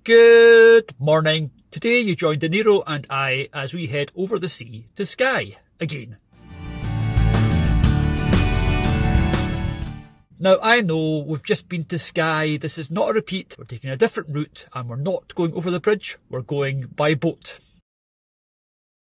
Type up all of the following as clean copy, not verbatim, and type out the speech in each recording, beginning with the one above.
Good morning. Today you join DeNiro and I as we head over the sea to Skye again. Now I know we've just been to Skye, this is not a repeat, we're taking a different route and we're not going over the bridge, we're going by boat.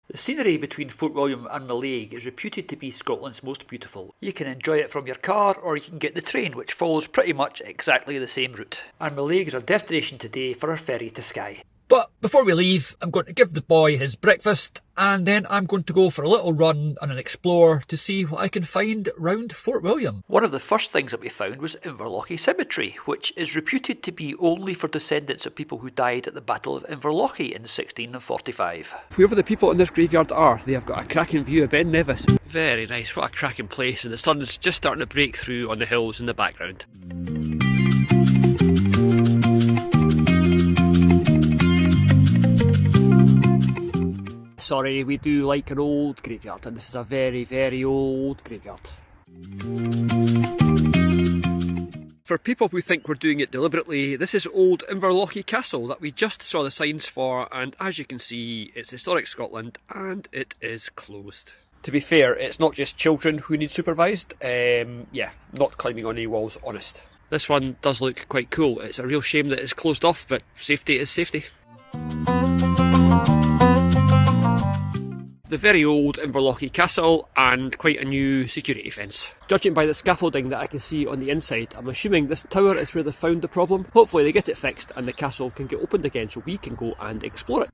The scenery between Fort William and Mallaig is reputed to be Scotland's most beautiful. You can enjoy it from your car or you can get the train, which follows pretty much exactly the same route. And Mallaig is our destination today for our ferry to Skye. But before we leave, I'm going to give the boy his breakfast and then I'm going to go for a little run and an explore to see what I can find round Fort William. One of the first things that we found was Inverlochy Cemetery, which is reputed to be only for descendants of people who died at the Battle of Inverlochy in 1645. Whoever the people in this graveyard are, they have got a cracking view of Ben Nevis. Very nice, what a cracking place, and the sun's just starting to break through on the hills in the background. Sorry, we do like an old graveyard, and this is a very, very old graveyard. For people who think we're doing it deliberately, this is old Inverlochy Castle that we just saw the signs for, and as you can see, it's historic Scotland and it is closed. To be fair, it's not just children who need supervised. Yeah, not climbing on any walls, honest. This one does look quite cool. It's a real shame that it's closed off, but safety is safety. The very old Inverlochy Castle and quite a new security fence. Judging by the scaffolding that I can see on the inside, I'm assuming this tower is where they found the problem. Hopefully they get it fixed and the castle can get opened again so we can go and explore it.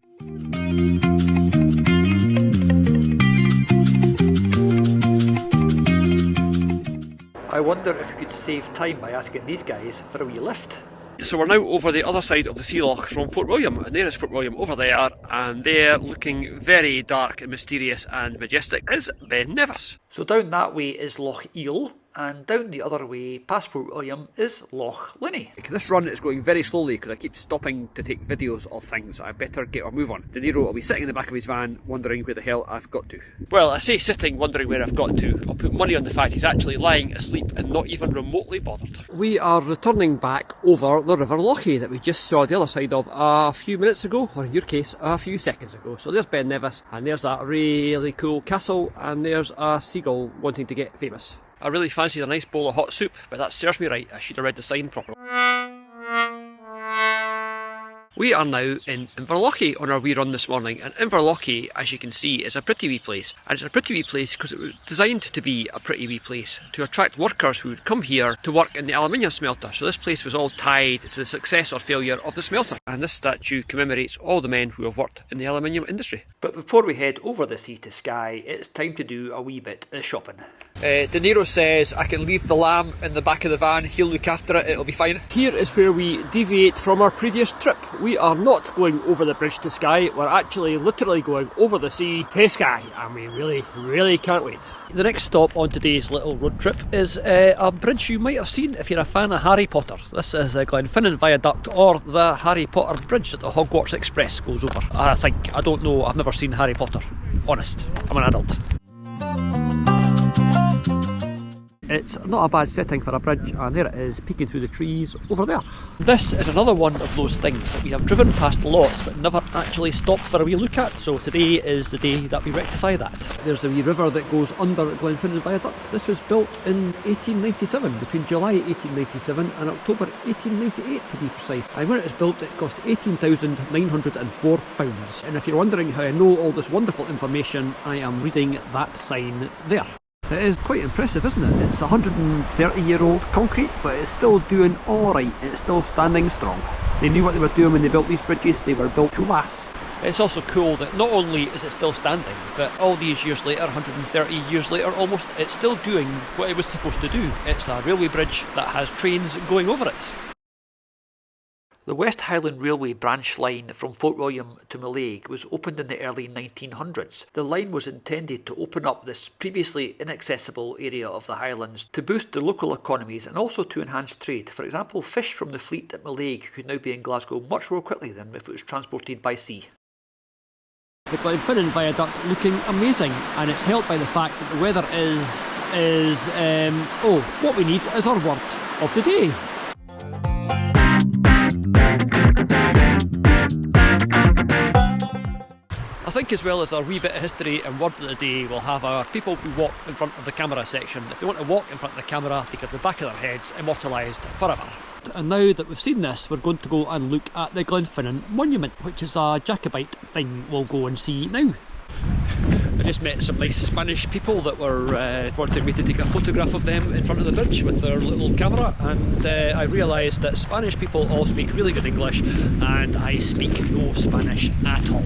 I wonder if you could save time by asking these guys for a wee lift. So we're now over the other side of the sea loch from Fort William, and there is Fort William over there, and there, looking very dark and mysterious and majestic, is Ben Nevis. So down that way is Loch Eel, and down the other way, past Fort William, is Loch Linney. This run is going very slowly because I keep stopping to take videos of things. I better get our move on. DeNiro will be sitting in the back of his van wondering where the hell I've got to. Well, I say sitting wondering where I've got to. I'll put money on the fact he's actually lying asleep and not even remotely bothered. We are returning back over the River Lochie that we just saw the other side of a few minutes ago, or in your case, a few seconds ago. So there's Ben Nevis, and there's that really cool castle, and there's a seagull wanting to get famous. I really fancied a nice bowl of hot soup, but that serves me right. I should have read the sign properly. We are now in Inverlochy on our wee run this morning, and Inverlochy, as you can see, is a pretty wee place. And it's a pretty wee place because it was designed to be a pretty wee place, to attract workers who would come here to work in the aluminium smelter. So this place was all tied to the success or failure of the smelter. And this statue commemorates all the men who have worked in the aluminium industry. But before we head over the sea to Skye, it's time to do a wee bit of shopping. DeNiro says I can leave the lamb in the back of the van, he'll look after it, it'll be fine. Here is where we deviate from our previous trip. We are not going over the bridge to Skye, we're actually literally going over the sea to Skye, and we really can't wait. The next stop on today's little road trip is a bridge you might have seen if you're a fan of Harry Potter. This is Glenfinnan Viaduct, or the Harry Potter Bridge that the Hogwarts Express goes over. I don't know, I've never seen Harry Potter. Honest, I'm an adult. It's not a bad setting for a bridge, and there it is, peeking through the trees over there. This is another one of those things that we have driven past lots but never actually stopped for a wee look at, so today is the day that we rectify that. There's the wee river that goes under Glenfinnan Viaduct. This was built in 1897, between July 1897 and October 1898 to be precise. And when it was built it cost £18,904. And if you're wondering how I know all this wonderful information, I am reading that sign there. It is quite impressive, isn't it? It's 130-year-old concrete, but it's still doing alright. It's still standing strong. They knew what they were doing when they built these bridges. They were built to last. It's also cool that not only is it still standing, but all these years later, 130 years later almost, it's still doing what it was supposed to do. It's a railway bridge that has trains going over it. The West Highland Railway branch line from Fort William to Mallaig was opened in the early 1900s. The line was intended to open up this previously inaccessible area of the Highlands to boost the local economies and also to enhance trade. For example, fish from the fleet at Mallaig could now be in Glasgow much more quickly than if it was transported by sea. The Glenfinnan Viaduct looking amazing, and it's helped by the fact that the weather is what we need is our word of the day. I think as well as our wee bit of history and word of the day, we'll have our people who walk in front of the camera section. If they want to walk in front of the camera, they get the back of their heads immortalised forever. And now that we've seen this, we're going to go and look at the Glenfinnan Monument, which is a Jacobite thing we'll go and see now. I just met some nice Spanish people that were wanting me to take a photograph of them in front of the bridge with their little camera, and I realised that Spanish people all speak really good English and I speak no Spanish at all.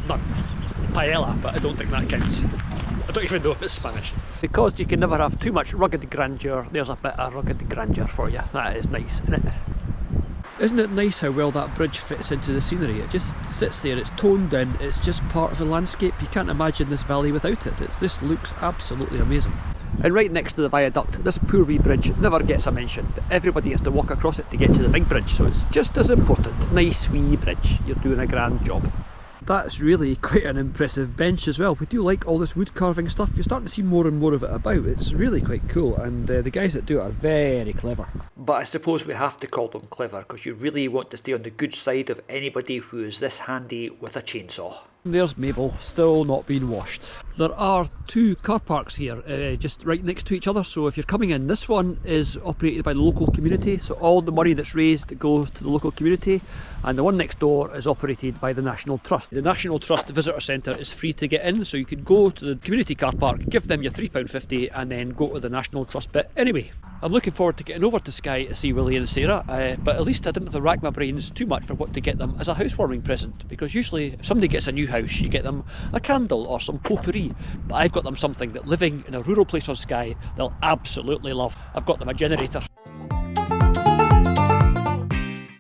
None. Paella, but I don't think that counts. I don't even know if it's Spanish. Because you can never have too much rugged grandeur, there's a bit of rugged grandeur for you. That is nice, isn't it? Isn't it nice how well that bridge fits into the scenery? It just sits there, it's toned in, it's just part of the landscape. You can't imagine this valley without it. This looks absolutely amazing. And right next to the viaduct, this poor wee bridge never gets a mention, but everybody has to walk across it to get to the big bridge, so it's just as important. Nice wee bridge, you're doing a grand job. That's really quite an impressive bench as well. We do like all this wood carving stuff. You're starting to see more and more of it about. It's really quite cool, and the guys that do it are very clever. But I suppose we have to call them clever because you really want to stay on the good side of anybody who is this handy with a chainsaw. There's Mabel, still not being washed. There are two car parks here, just right next to each other, so if you're coming in, this one is operated by the local community, so all the money that's raised goes to the local community, and the one next door is operated by the National Trust. The National Trust Visitor Centre is free to get in, so you can go to the community car park, give them your £3.50 and then go to the National Trust bit anyway. I'm looking forward to getting over to Skye to see Willie and Sarah, but at least I didn't have to rack my brains too much for what to get them as a housewarming present, because usually if somebody gets a new house you get them a candle or some potpourri, but I've got them something that living in a rural place on Skye they'll absolutely love. I've got them a generator.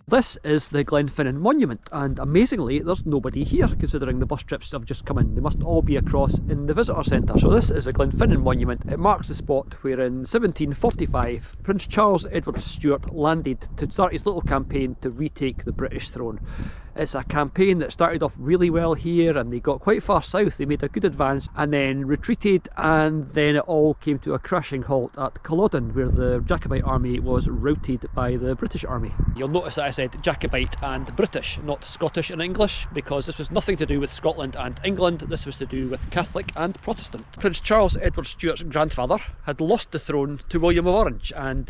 This is the Glenfinnan Monument, and amazingly there's nobody here considering the bus trips have just come in. They must all be across in the visitor centre. So this is the Glenfinnan Monument. It marks the spot where in 1745 Prince Charles Edward Stuart landed to start his little campaign to retake the British throne. It's a campaign that started off really well here, and they got quite far south. They made a good advance and then retreated, and then it all came to a crashing halt at Culloden, where the Jacobite army was routed by the British army. You'll notice that I said Jacobite and British, not Scottish and English, because this was nothing to do with Scotland and England. This was to do with Catholic and Protestant. Prince Charles Edward Stuart's grandfather had lost the throne to William of Orange, and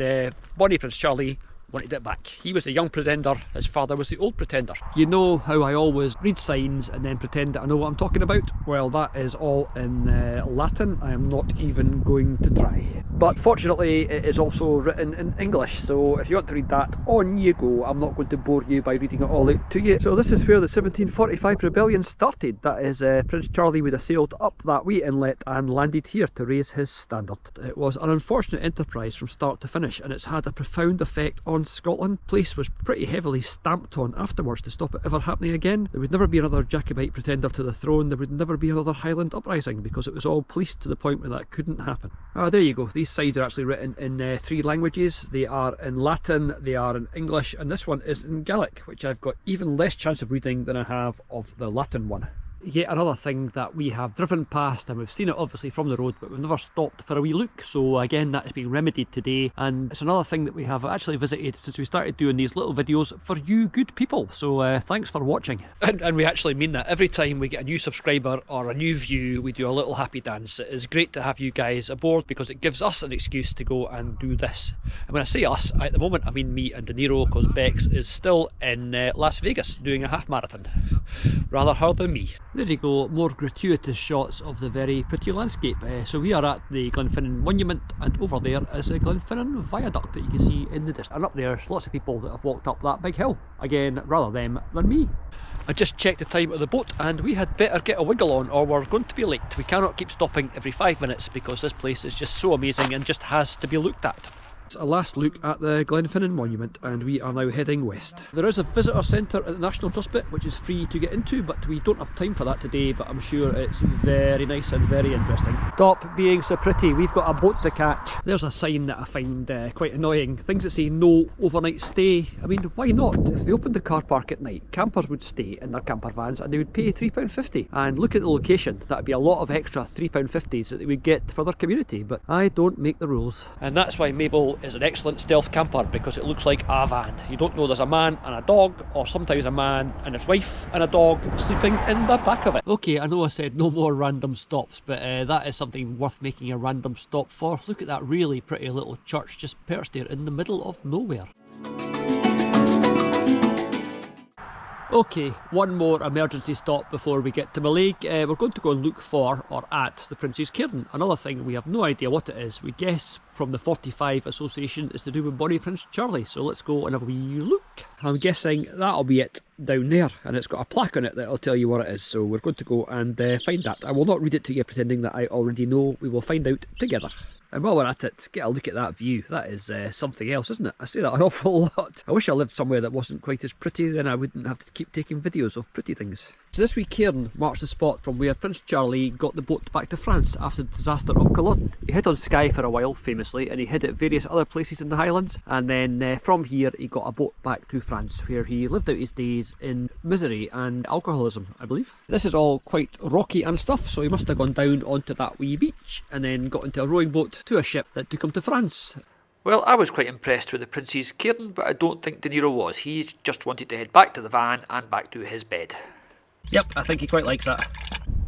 bonnie Prince Charlie wanted it back. He was the young pretender, his father was the old pretender. You know how I always read signs and then pretend that I know what I'm talking about? Well, that is all in Latin. I am not even going to try. But fortunately it is also written in English, so if you want to read that, on you go. I'm not going to bore you by reading it all out to you. So this is where the 1745 rebellion started. That is, Prince Charlie would have sailed up that wee inlet and landed here to raise his standard. It was an unfortunate enterprise from start to finish, and it's had a profound effect on Scotland. The place was pretty heavily stamped on afterwards to stop it ever happening again. There would never be another Jacobite pretender to the throne. There would never be another Highland uprising, because it was all policed to the point where that couldn't happen. There you go. These signs are actually written in 3 languages. They are in Latin, they are in English, and this one is in Gaelic, which I've got even less chance of reading than I have of the Latin one. Yet another thing that we have driven past, and we've seen it obviously from the road, but we've never stopped for a wee look, so again that is being remedied today, and it's another thing that we have actually visited since we started doing these little videos for you good people, so thanks for watching. And we actually mean that. Every time we get a new subscriber or a new view, we do a little happy dance. It is great to have you guys aboard because it gives us an excuse to go and do this. And when I say us, at the moment I mean me and DeNiro, because Bex is still in Las Vegas doing a half marathon. Rather her than me. There you go, more gratuitous shots of the very pretty landscape. So we are at the Glenfinnan Monument, and over there is a Glenfinnan viaduct that you can see in the distance. And up there's lots of people that have walked up that big hill. Again, rather them than me. I just checked the time of the boat, and we had better get a wiggle on or we're going to be late. We cannot keep stopping every 5 minutes because this place is just so amazing and just has to be looked at. It's a last look at the Glenfinnan Monument, and we are now heading west. There is a visitor centre at the National Trust bit which is free to get into, but we don't have time for that today, but I'm sure it's very nice and very interesting. Stop being so pretty, we've got a boat to catch. There's a sign that I find quite annoying, things that say no overnight stay. I mean, why not? If they opened the car park at night, campers would stay in their camper vans and they would pay £3.50, and look at the location, that would be a lot of extra £3.50s that they would get for their community, but I don't make the rules. And that's why Mabel vehicle is an excellent stealth camper because it looks like a van. You don't know there's a man and a dog, or sometimes a man and his wife and a dog sleeping in the back of it. Okay, I know I said no more random stops, but that is something worth making a random stop for. Look at that really pretty little church just perched there in the middle of nowhere. Okay, one more emergency stop before we get to Mallaig. We're going to go and look for, or at, the Prince's Cairn. Another thing, we have no idea what it is. We guess from the 45 Association it's to do with Bonnie Prince Charlie, so let's go and have a wee look. I'm guessing that'll be it down there, and it's got a plaque on it that'll tell you what it is, so we're going to go and find that. I will not read it to you pretending that I already know. We will find out together. And while we're at it, get a look at that view. That is something else, isn't it? I say that an awful lot. I wish I lived somewhere that wasn't quite as pretty, then I wouldn't have to keep taking videos of pretty things. So this wee cairn marks the spot from where Prince Charlie got the boat back to France after the disaster of Culloden. He hid on Skye for a while, famously, and he hid at various other places in the Highlands, and then from here he got a boat back to France, where he lived out his days in misery and alcoholism, I believe. This is all quite rocky and stuff, so he must have gone down onto that wee beach and then got into a rowing boat to a ship that took him to France. Well, I was quite impressed with the Prince's Cairn, but I don't think DeNiro was. He just wanted to head back to the van and back to his bed. Yep, I think he quite likes that.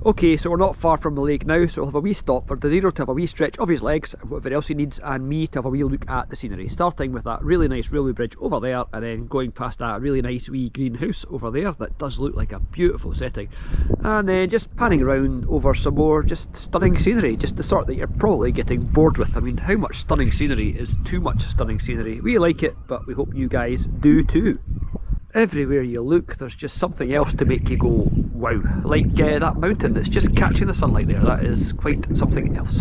Okay, so we're not far from Mallaig now, so we'll have a wee stop for DeNiro to have a wee stretch of his legs and whatever else he needs, and me to have a wee look at the scenery, starting with that really nice railway bridge over there and then going past that really nice wee greenhouse over there that does look like a beautiful setting, and then just panning around over some more just stunning scenery, just the sort that you're probably getting bored with. I mean, how much stunning scenery is too much stunning scenery? We like it, but we hope you guys do too. Everywhere you look, there's just something else to make you go, wow. Like that mountain that's just catching the sunlight there, that is quite something else.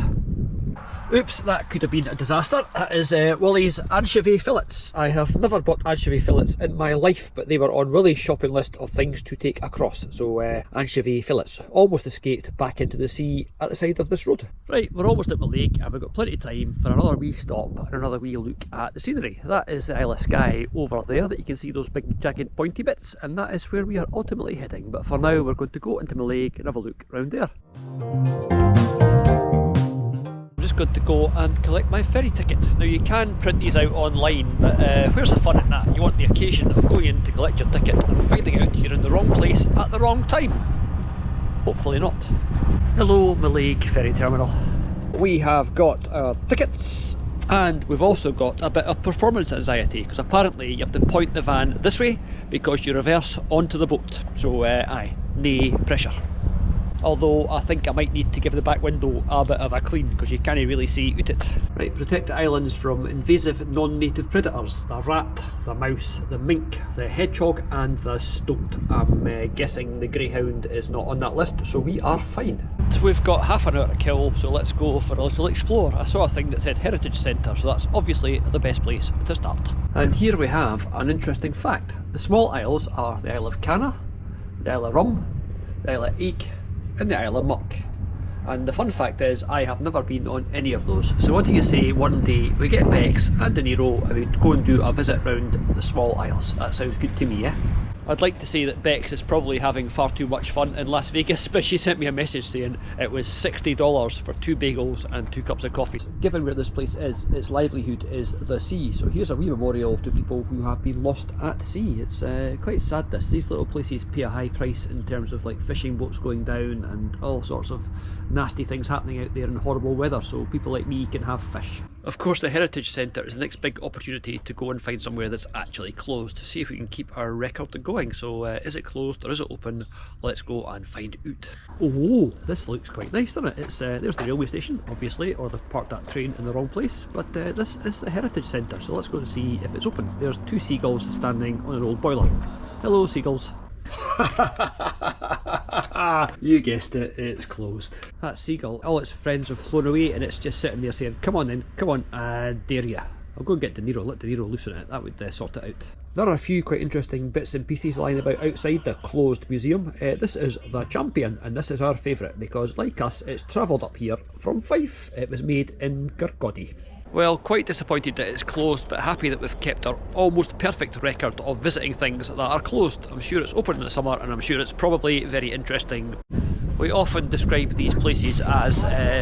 Oops, that could have been a disaster. That is Willie's anchovy fillets. I have never bought anchovy fillets in my life, but they were on Willie's shopping list of things to take across. So anchovy fillets almost escaped back into the sea at the side of this road. Right, we're almost at Mallaig and we've got plenty of time for another wee stop and another wee look at the scenery. That is the Isle of Skye over there that you can see those big jagged pointy bits, and that is where we are ultimately heading. But for now we're going to go into Mallaig and have a look around there. Just going to go and collect my ferry ticket. Now you can print these out online, but where's the fun in that? You want the occasion of going in to collect your ticket and finding out you're in the wrong place at the wrong time. Hopefully not. Hello Mallaig ferry terminal. We have got our tickets, and we've also got a bit of performance anxiety because apparently you have to point the van this way because you reverse onto the boat. So aye, nae pressure. Although I think I might need to give the back window a bit of a clean because you can't really see out it. Right, protect the islands from invasive non-native predators. The rat, the mouse, the mink, the hedgehog and the stoat. I'm guessing the greyhound is not on that list, so we are fine. We've got half an hour to kill, so let's go for a little explore. I saw a thing that said Heritage Centre, so that's obviously the best place to start. And here we have an interesting fact. The small isles are the Isle of Canna, the Isle of Rum, the Isle of Eik, in the Isle of Muck. And the fun fact is I have never been on any of those, so what do you say one day we get Bex and DeNiro and we go and do a visit round the small isles? That sounds good to me, yeah? I'd like to say that Bex is probably having far too much fun in Las Vegas, but she sent me a message saying it was $60 for 2 bagels and 2 cups of coffee. Given where this place is, its livelihood is the sea, so here's a wee memorial to people who have been lost at sea. It's quite sad this. These little places pay a high price in terms of like fishing boats going down and all sorts of nasty things happening out there in horrible weather, so people like me can have fish. Of course, the Heritage Centre is the next big opportunity to go and find somewhere that's actually closed to see if we can keep our record going. So is it closed or is it open? Let's go and find out. Oh, this looks quite nice, doesn't it? It's there's the railway station, obviously, or they've parked that train in the wrong place, but this is the Heritage Centre, so let's go and see if it's open. There's 2 seagulls standing on an old boiler. Hello, seagulls. You guessed it, it's closed. That seagull, all its friends have flown away and it's just sitting there saying, come on then, come on, dare ya. I'll go and get DeNiro, let DeNiro loosen it, that would sort it out. There are a few quite interesting bits and pieces lying about outside the closed museum. This is the Champion, and this is our favourite because, like us, it's travelled up here from Fife. It was made in Kirkcaldy. Well, quite disappointed that it's closed, but happy that we've kept our almost perfect record of visiting things that are closed. I'm sure it's open in the summer and I'm sure it's probably very interesting. We often describe these places as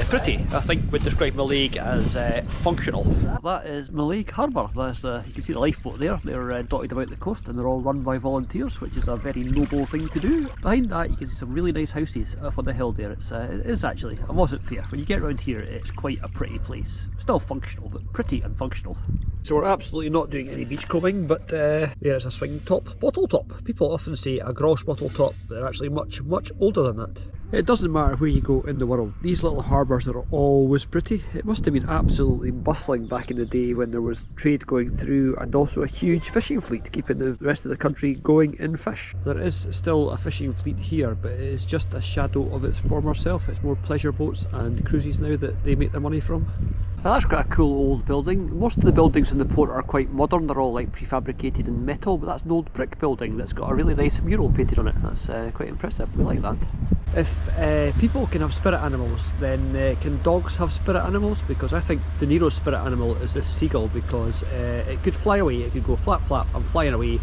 pretty. I think we'd describe Mallaig as functional. That is Mallaig Harbour. That's you can see the lifeboat there. They're dotted about the coast and they're all run by volunteers, which is a very noble thing to do. Behind that you can see some really nice houses up on the hill there. It is actually, I wasn't fair. When you get around here it's quite a pretty place. Still functional, but pretty and functional. So we're absolutely not doing any beachcombing, but there's a swing top, bottle top. People often say a grosh bottle top, but they're actually much older than that. It doesn't matter where you go in the world, these little harbours are always pretty. It must have been absolutely bustling back in the day when there was trade going through and also a huge fishing fleet keeping the rest of the country going in fish. There is still a fishing fleet here, but it is just a shadow of its former self. It's more pleasure boats and cruises now that they make their money from. Well, that's quite a cool old building. Most of the buildings in the port are quite modern, they're all like prefabricated in metal, but that's an old brick building that's got a really nice mural painted on it. That's quite impressive, we like that. If people can have spirit animals, then can dogs have spirit animals? Because I think DeNiro's spirit animal is this seagull, because it could fly away, it could go flap flap, I'm flying away,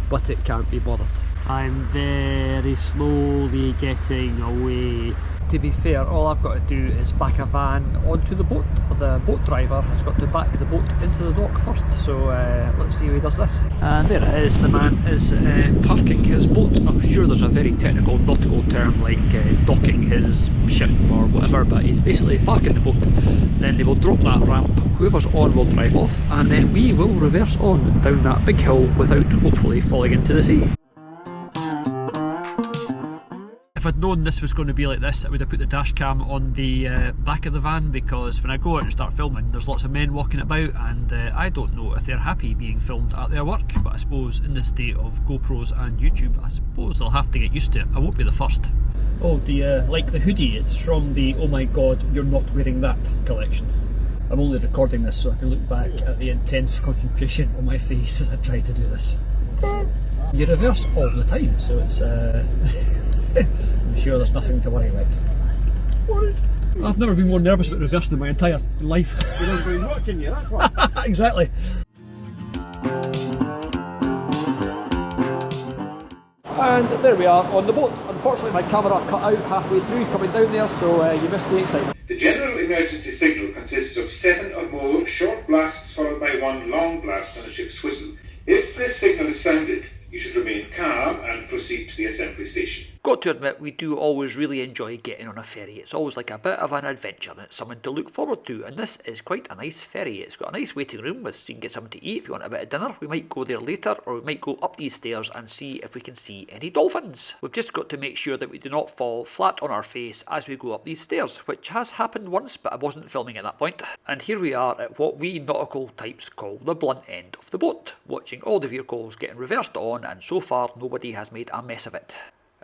but it can't be bothered. I'm very slowly getting away. To be fair, all I've got to do is back a van onto the boat. The boat driver has got to back the boat into the dock first, so let's see how he does this. And there it is, the man is parking his boat. I'm sure there's a very technical nautical term like docking his ship or whatever, but he's basically parking the boat. Then they will drop that ramp, whoever's on will drive off, and then we will reverse on down that big hill without hopefully falling into the sea. If I'd known this was going to be like this, I would have put the dash cam on the back of the van, because when I go out and start filming there's lots of men walking about and I don't know if they're happy being filmed at their work, but I suppose in this state of GoPros and YouTube I suppose they'll have to get used to it. I won't be the first. Oh, do you like the hoodie? It's from the Oh My God You're Not Wearing That collection. I'm only recording this so I can look back at the intense concentration on my face as I try to do this. You reverse all the time, so it's I'm sure there's nothing to worry about. What? I've never been more nervous about reversing in my entire life. You're not going watching you, that's why. Exactly. And there we are on the boat. Unfortunately my camera cut out halfway through coming down there, so you missed the excitement. The general emergency signal consists of 7 or more short blasts followed by one long blast on a ship's whistle. If this signal is sounded, you should remain calm and proceed to the assembly station. Got to admit, we do always really enjoy getting on a ferry. It's always like a bit of an adventure and it's something to look forward to, and this is quite a nice ferry. It's got a nice waiting room with, so you can get something to eat if you want a bit of dinner. We might go there later, or we might go up these stairs and see if we can see any dolphins. We've just got to make sure that we do not fall flat on our face as we go up these stairs, which has happened once, but I wasn't filming at that point. And here we are at what we nautical types call the blunt end of the boat, watching all the vehicles getting reversed on, and so far nobody has made a mess of it.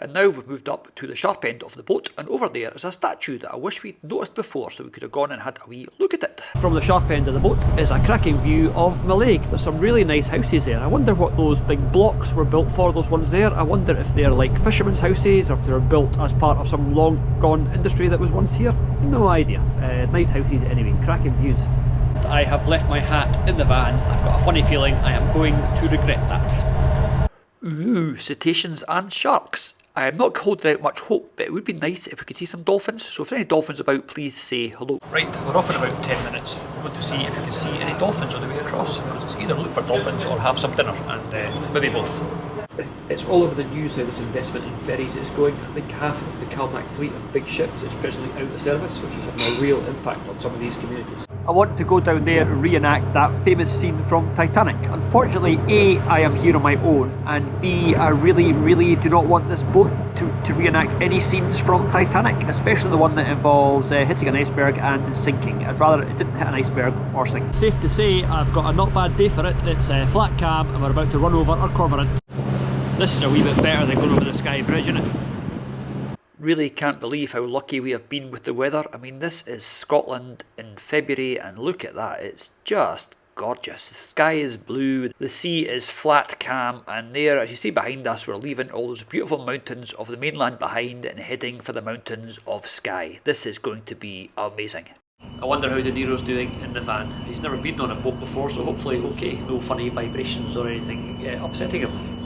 And now we've moved up to the sharp end of the boat, and over there is a statue that I wish we'd noticed before so we could have gone and had a wee look at it. From the sharp end of the boat is a cracking view of Mallaig. There's some really nice houses there. I wonder what those big blocks were built for, those ones there. I wonder if they're like fishermen's houses, or if they're built as part of some long gone industry that was once here. No idea. Nice houses anyway, cracking views. I have left my hat in the van. I've got a funny feeling I am going to regret that. Ooh, cetaceans and sharks. I'm not holding out much hope, but it would be nice if we could see some dolphins, so if there are any dolphins about, please say hello. Right, we're off in about 10 minutes. We're going to see if we can see any dolphins on the way across, because it's either look for dolphins or have some dinner, and maybe both. It's all over the news how this investment in ferries is going. I think half of the Calmac fleet of big ships is presently out of service, which is having a real impact on some of these communities. I want to go down there and reenact that famous scene from Titanic. Unfortunately, A, I am here on my own, and B, I really do not want this boat to reenact any scenes from Titanic, especially the one that involves hitting an iceberg and sinking. I'd rather it didn't hit an iceberg or sink. Safe to say, I've got a not bad day for it. It's flat cam and we're about to run over our cormorant. This is a wee bit better than going over the Skye Bridge, isn't it? Really can't believe how lucky we have been with the weather. I mean, this is Scotland in February and look at that, it's just gorgeous. The sky is blue, the sea is flat calm, and there, as you see behind us, we're leaving all those beautiful mountains of the mainland behind and heading for the mountains of Skye. This is going to be amazing. I wonder how DeNiro's doing in the van. He's never been on a boat before, so hopefully okay, no funny vibrations or anything upsetting him.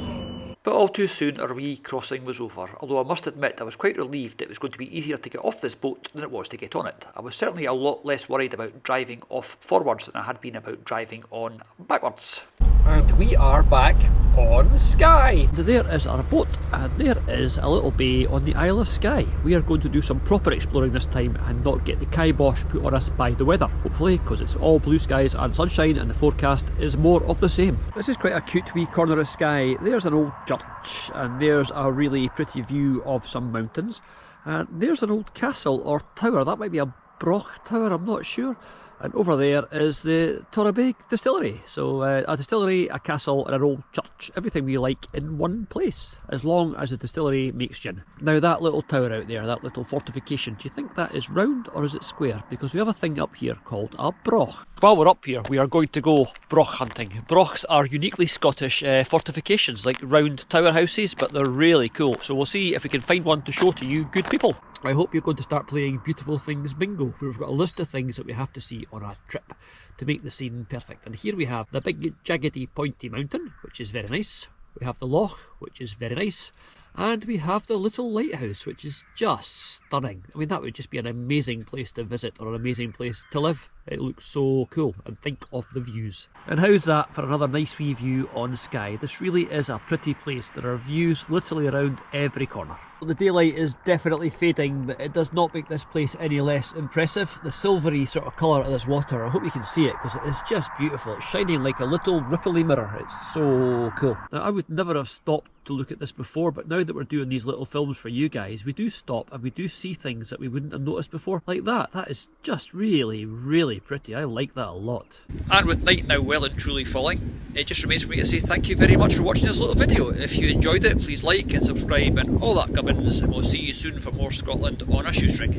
But all too soon our wee crossing was over, although I must admit I was quite relieved it was going to be easier to get off this boat than it was to get on it. I was certainly a lot less worried about driving off forwards than I had been about driving on backwards. And we are back on Skye. There is our boat, and there is a little bay on the Isle of Skye. We are going to do some proper exploring this time and not get the kibosh put on us by the weather, hopefully, because it's all blue skies and sunshine and the forecast is more of the same. This is quite a cute wee corner of Skye. There's an old church, and there's a really pretty view of some mountains, and there's an old castle or tower. That might be a Broch tower, I'm not sure. And over there is the Torabeg distillery. So a distillery, a castle and an old church. Everything we like in one place, as long as the distillery makes gin. Now that little tower out there, that little fortification, do you think that is round or is it square? Because we have a thing up here called a broch. While we're up here, we are going to go broch hunting. Brochs are uniquely Scottish fortifications, like round tower houses, but they're really cool. So we'll see if we can find one to show to you good people. I hope you're going to start playing Beautiful Things Bingo, where we've got a list of things that we have to see on our trip to make the scene perfect. And here we have the big jaggedy pointy mountain, which is very nice. We have the loch, which is very nice. And we have the little lighthouse, which is just stunning. I mean, that would just be an amazing place to visit or an amazing place to live. It looks so cool, and think of the views. And how's that for another nice wee view on Skye? This really is a pretty place. There are views literally around every corner. The daylight is definitely fading, but it does not make this place any less impressive. The silvery sort of colour of this water, I hope you can see it, because it is just beautiful. It's shining like a little ripply mirror. It's so cool. Now, I would never have stopped to look at this before, but now that we're doing these little films for you guys, we do stop and we do see things that we wouldn't have noticed before, like that. That is just really, really pretty. I like that a lot. And with night now well and truly falling, it just remains for me to say thank you very much for watching this little video. If you enjoyed it, please like and subscribe and all that gubbins, and we'll see you soon for more Scotland on a shoestring.